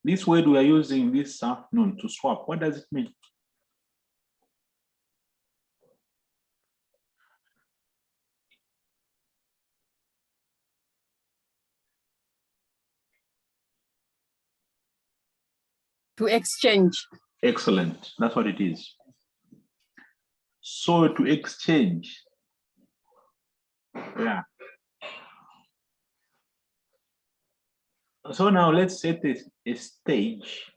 This word we are using this afternoon, to swap, what does it mean? To exchange. Excellent, that's what it is. So to exchange, yeah. So now let's set a stage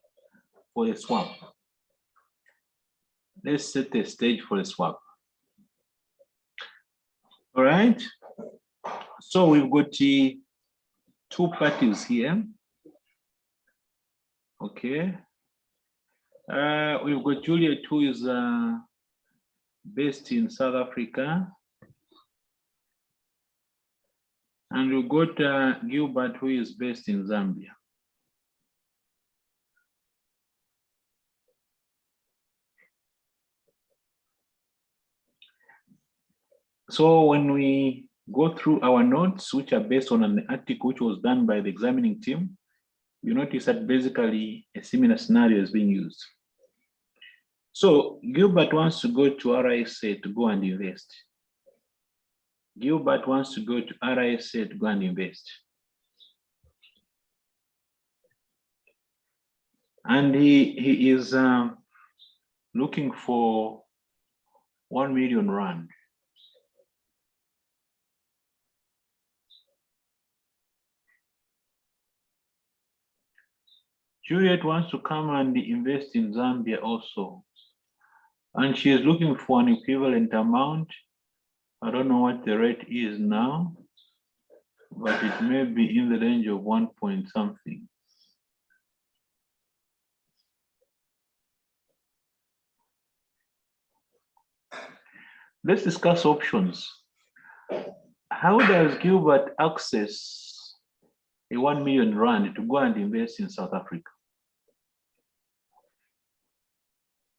for a swap. Let's set a stage for a swap. All right. So we've got two parties here. Okay. We've got Juliet, who is based in South Africa. And we've got Gilbert, who is based in Zambia. So when we go through our notes, which are based on an article which was done by the examining team, you notice that basically a similar scenario is being used. So Gilbert wants to go to RISA to go and invest. Gilbert wants to go to RISA to go and invest. And he is looking for 1 million rand. Juliet wants to come and invest in Zambia also. And she is looking for an equivalent amount. I don't know what the rate is now, but it may be in the range of 1 point something. Let's discuss options. How does Gilbert access a 1 million rand to go and invest in South Africa?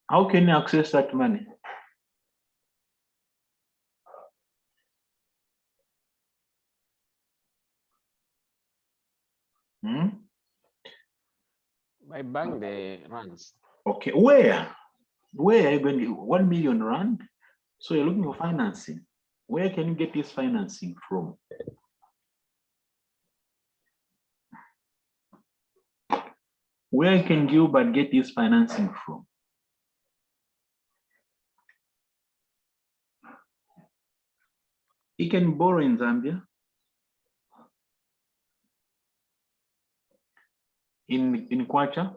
How can you access that money? By bank the rands. Okay, where are you going to 1 million rand? So you're looking for financing. Where can you get this financing from? Where can Gilbert get this financing from? He can borrow in Zambia, in Kwacha,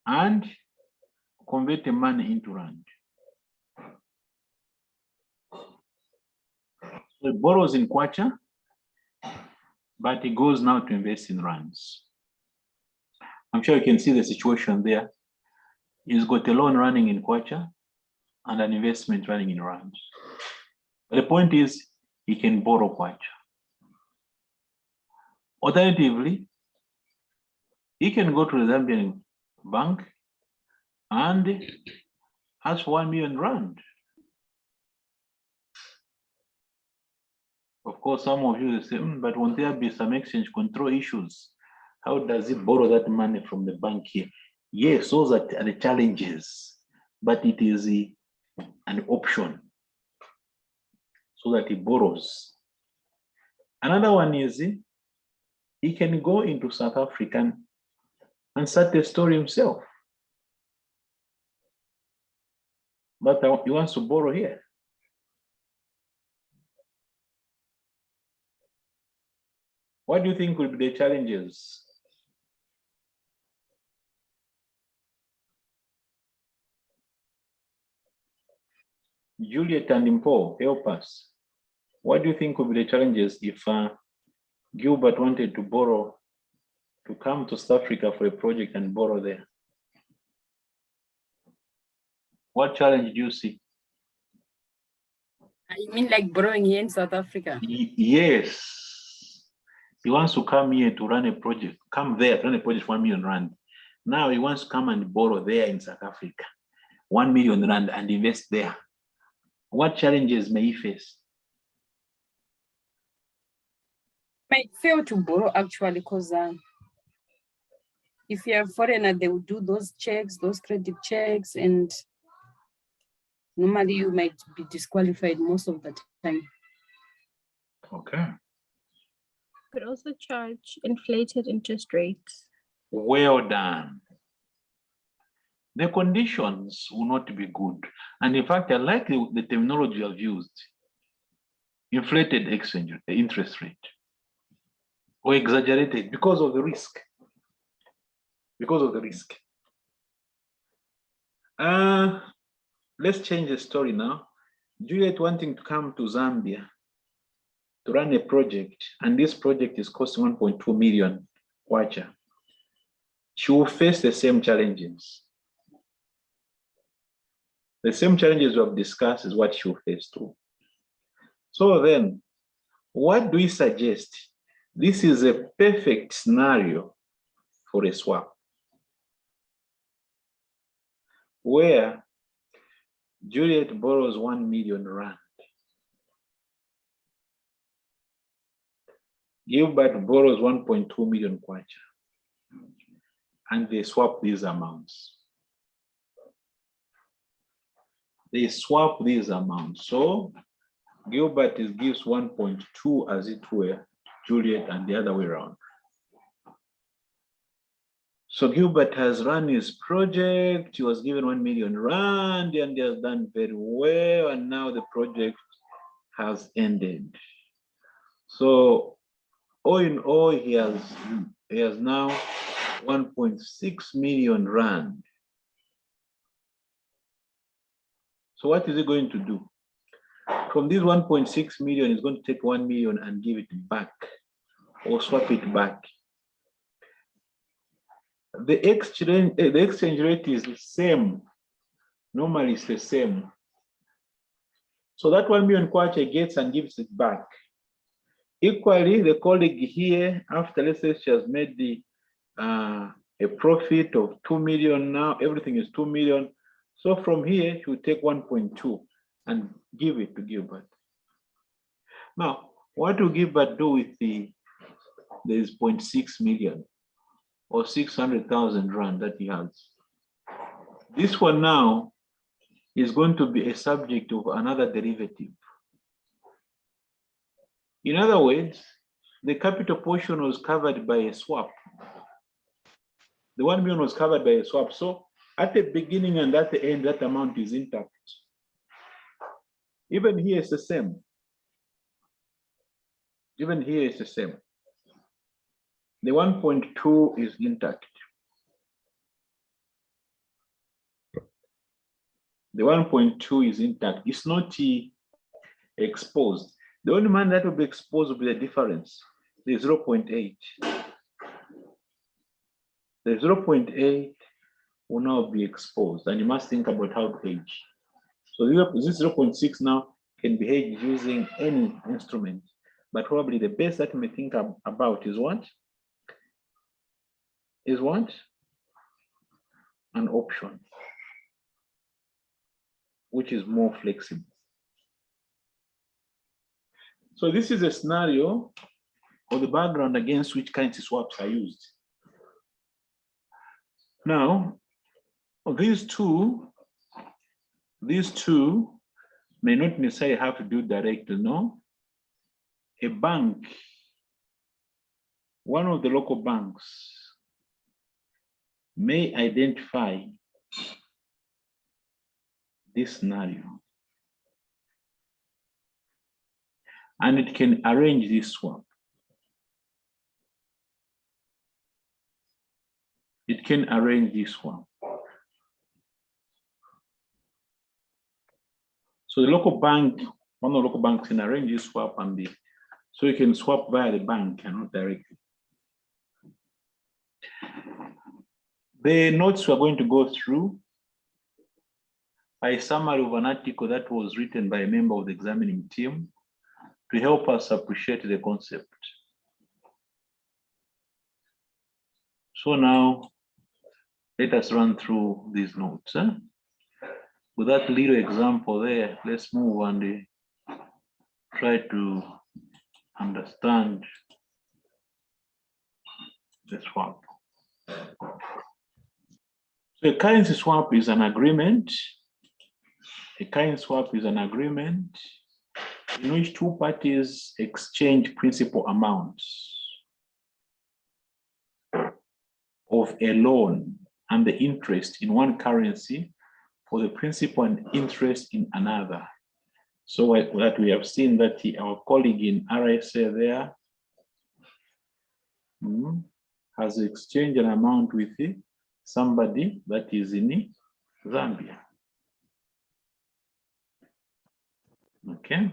and convert the money into rand. So he borrows in Kwacha, but he goes now to invest in rands. I'm sure you can see the situation there. He's got a loan running in Kwacha and an investment running in rands. But the point is, he can borrow Kwacha. Alternatively, he can go to the Zambian bank and ask 1 million rand. Of course, some of you will say, but won't there be some exchange control issues? How does he borrow that money from the bank here? Yes, those are the challenges, but it is an option so that he borrows. Another one is he can go into South Africa and start a store himself. But he wants to borrow here. What do you think will be the challenges? Juliet and Impo, help us. What do you think will be the challenges if Gilbert wanted to borrow, to come to South Africa for a project and borrow there? What challenge do you see? You mean like borrowing here in South Africa? Yes. He wants to come here to run a project, come there to run a project for 1 million rand. Now he wants to come and borrow there in South Africa, 1 million rand, and invest there. What challenges may he face? Might fail to borrow actually because If you're a foreigner, they will do those checks, those credit checks, and normally you might be disqualified most of the time. Okay. Could also charge inflated interest rates. Well done. The conditions will not be good. And in fact, I like the terminology I've used. Inflated exchange, the interest rate, or exaggerated because of the risk. Because of the risk. Let's change the story now. Juliet wanting to come to Zambia to run a project, and this project is costing 1.2 million kwacha. She will face the same challenges. The same challenges we have discussed is what she will face too. So then, what do we suggest? This is a perfect scenario for a swap, where Juliet borrows 1 million rand. Gilbert borrows 1.2 million kwacha, and they swap these amounts. They swap these amounts. So Gilbert gives 1.2 as it were, Juliet, and the other way around. So Gilbert has run his project. He was given 1 million rand, and he has done very well. And now the project has ended. So all in all, he has now 1.6 million rand. So what is he going to do? From this 1.6 million, he's going to take 1 million and give it back or swap it back. The exchange rate is the same. Normally it's the same. So that 1 million kwacha gets and gives it back. Equally, the colleague here, after let's say she has made a profit of 2 million now, everything is 2 million. So from here, she will take 1.2 and give it to Gilbert. Now, what will Gilbert do with there's 0.6 million or 600,000 rand that he has? This one now is going to be a subject of another derivative. In other words, the capital portion was covered by a swap. The 1 million was covered by a swap. So at the beginning and at the end, that amount is intact. Even here it's the same. Even here it's the same. The 1.2 is intact. The 1.2 is intact. It's not exposed. The only man that will be exposed will be the difference, the 0.8. The 0.8 will now be exposed, and you must think about how to hedge. So this 0.6 now can be hedged using any instrument, but probably the best that you may think about is what? Is what? An option, which is more flexible. So this is a scenario or the background against which currency swaps are used. Now, these two may not necessarily have to do directly, no? A bank, one of the local banks may identify this scenario, and it can arrange this swap. It can arrange this swap. So the local bank, one of the local banks can arrange this swap, and so you can swap via the bank and not directly. The notes we're going to go through are a summary of an article that was written by a member of the examining team to help us appreciate the concept. So now, let us run through these notes. With that little example there, let's move and try to understand the swap. So a currency swap is an agreement. A currency swap is an agreement in which two parties exchange principal amounts of a loan and the interest in one currency for the principal and interest in another. So that we have seen that our colleague in RSA there has exchanged an amount with somebody that is in Zambia. Okay.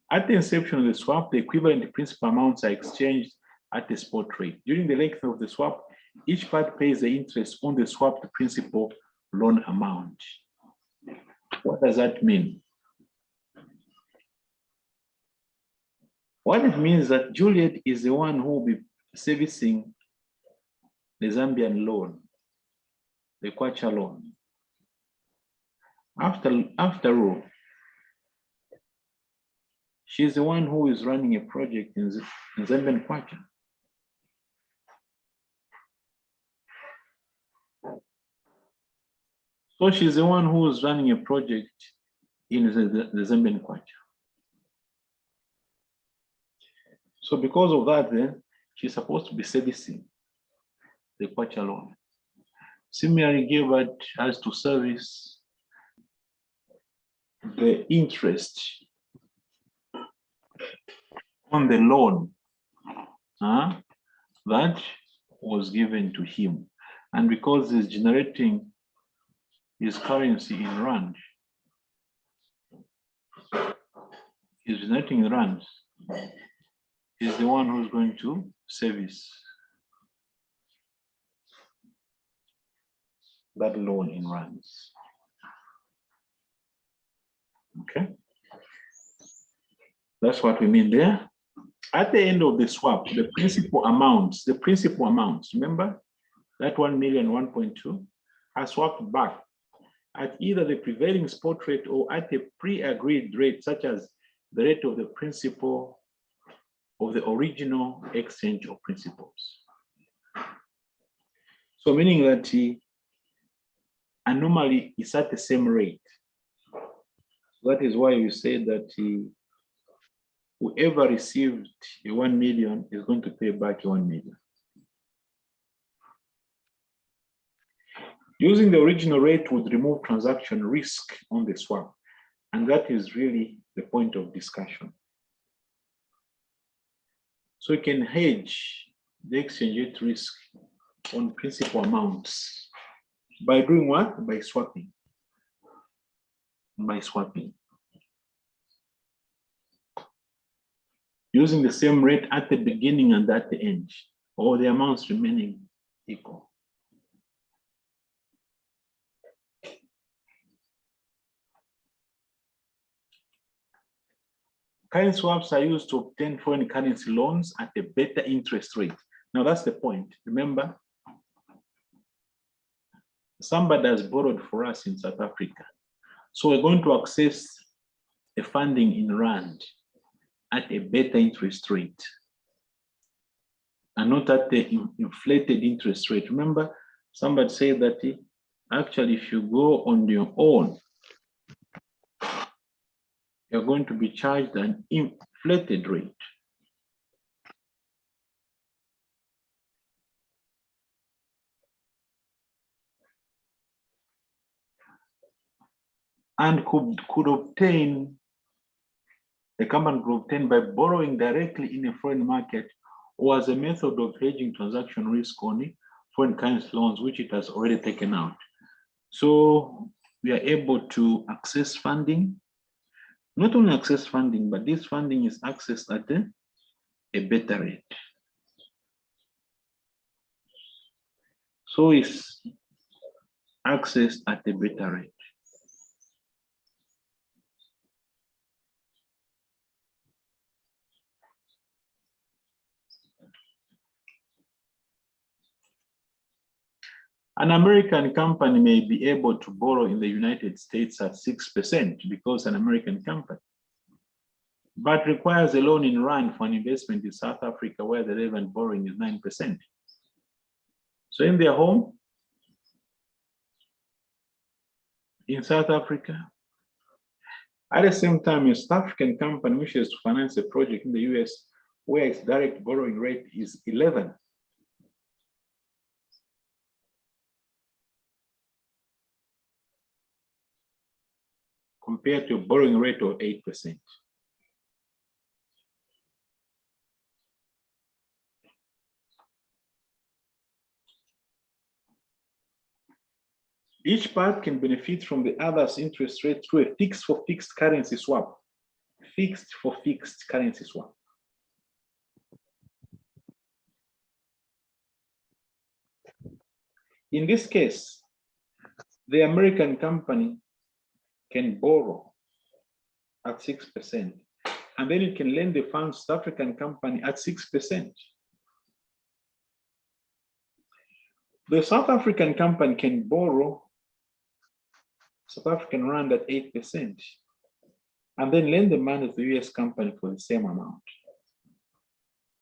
At the inception of the swap, the equivalent principal amounts are exchanged at the spot rate. During the length of the swap, each part pays the interest on the swapped principal loan amount. What does that mean? What it means that Juliet is the one who will be servicing the Zambian loan, the Kwacha loan. After all, she's the one who is running a project in Zambian Kwacha. So she's the one who is running a project in the Zambian Kwacha. So because of that, then she's supposed to be servicing the Kwacha loan. Similarly, Gilbert has to service the interest on the loan that was given to him. And because he's generating his currency in rand, he's generating rands, is the one who's going to service that loan in rands. Okay, that's what we mean there. At the end of the swap, the principal amounts, remember that 1 million, 1.2 are swapped back at either the prevailing spot rate or at a pre-agreed rate, such as the rate of the principal of the original exchange of principals. So meaning that anomaly is at the same rate. That is why you say that whoever received 1 million is going to pay back 1 million. Using the original rate would remove transaction risk on the swap. And that is really the point of discussion. So you can hedge the exchange rate risk on principal amounts by doing what? By swapping. By swapping. Using the same rate at the beginning and at the end, or the amounts remaining equal. Currency swaps are used to obtain foreign currency loans at a better interest rate. Now that's the point. Remember, somebody has borrowed for us in South Africa. So we're going to access a funding in rand at a better interest rate and not at the inflated interest rate. Remember, somebody said that actually if you go on your own, you're going to be charged an inflated rate. And could obtain, the company could obtain by borrowing directly in a foreign market or as a method of hedging transaction risk on foreign currency loans, which it has already taken out. So we are able to access funding, not only access funding, but this funding is accessed at a better rate. So it's accessed at a better rate. An American company may be able to borrow in the United States at 6% because an American company, but requires a loan in rand for an investment in South Africa where the relevant borrowing is 9%. So in their home, in South Africa, at the same time, a South African company wishes to finance a project in the US where its direct borrowing rate is 11. Compared to a borrowing rate of 8%. Each part can benefit from the other's interest rate through a fixed for fixed currency swap. Fixed for fixed currency swap. In this case, the American company can borrow at 6%, and then it can lend the funds to South African company at 6%. The South African company can borrow South African rand at 8%, and then lend the money to the US company for the same amount.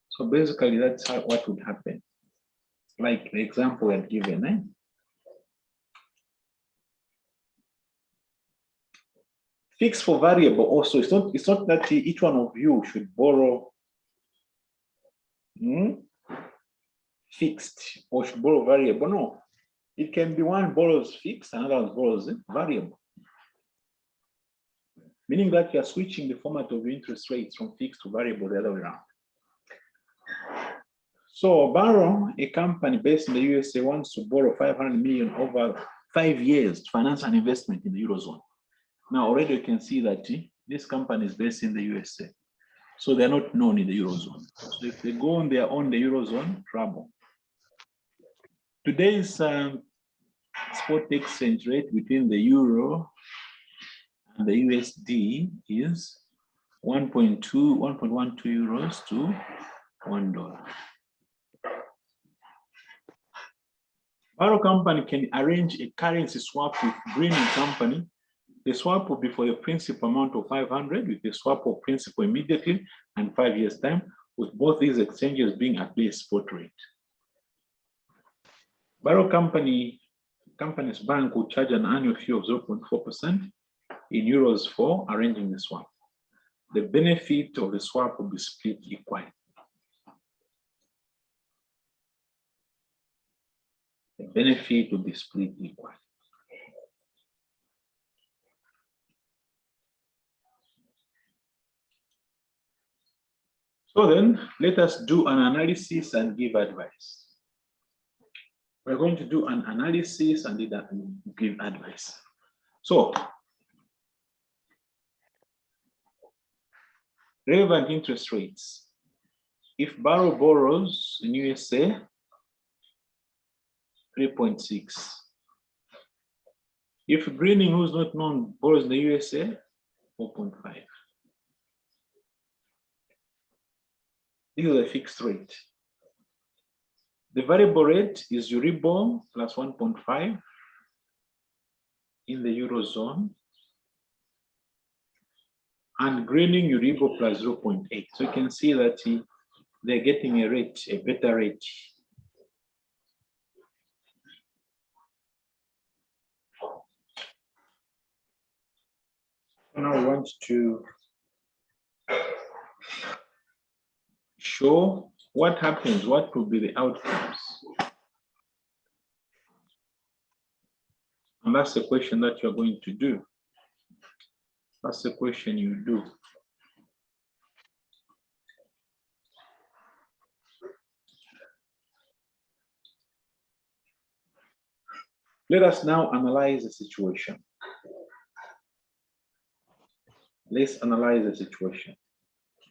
So basically, that's what would happen. Like the example I had given, eh? Fixed for variable also, it's not that each one of you should borrow fixed or should borrow variable. No, it can be one borrows fixed, another one borrows variable. Meaning that you are switching the format of your interest rates from fixed to variable the other way around. So Barrow, a company based in the USA, wants to borrow 500 million over 5 years to finance an investment in the Eurozone. Now already you can see that this company is based in the USA. So they're not known in the Eurozone. So if they go on their own, the Eurozone, trouble. Today's spot exchange rate between the Euro and the USD is 1.12 euros to $1. Barrow company can arrange a currency swap with Greening company. The swap will be for the principal amount of 500 with the swap of principal immediately and 5 years time, with both these exchanges being at the spot rate. Barrow company's bank will charge an annual fee of 0.4% in euros for arranging the swap. The benefit of the swap will be split equally. The benefit will be split equally. So then, let us do an analysis and give advice. We're going to do an analysis and give advice. So, relevant interest rates. If Barrow borrows in USA, 3.6. If Greening, who's not known, borrows in the USA, 4.5. This is a fixed rate. The variable rate is Euribor plus 1.5 in the Eurozone, and Greening Euribor plus 0.8. So you can see that they're getting a rate, a better rate. Now I want to show what happens, what will be the outcomes. And that's the question that you're going to do. That's the question you do. Let us now analyze the situation. Let's analyze the situation.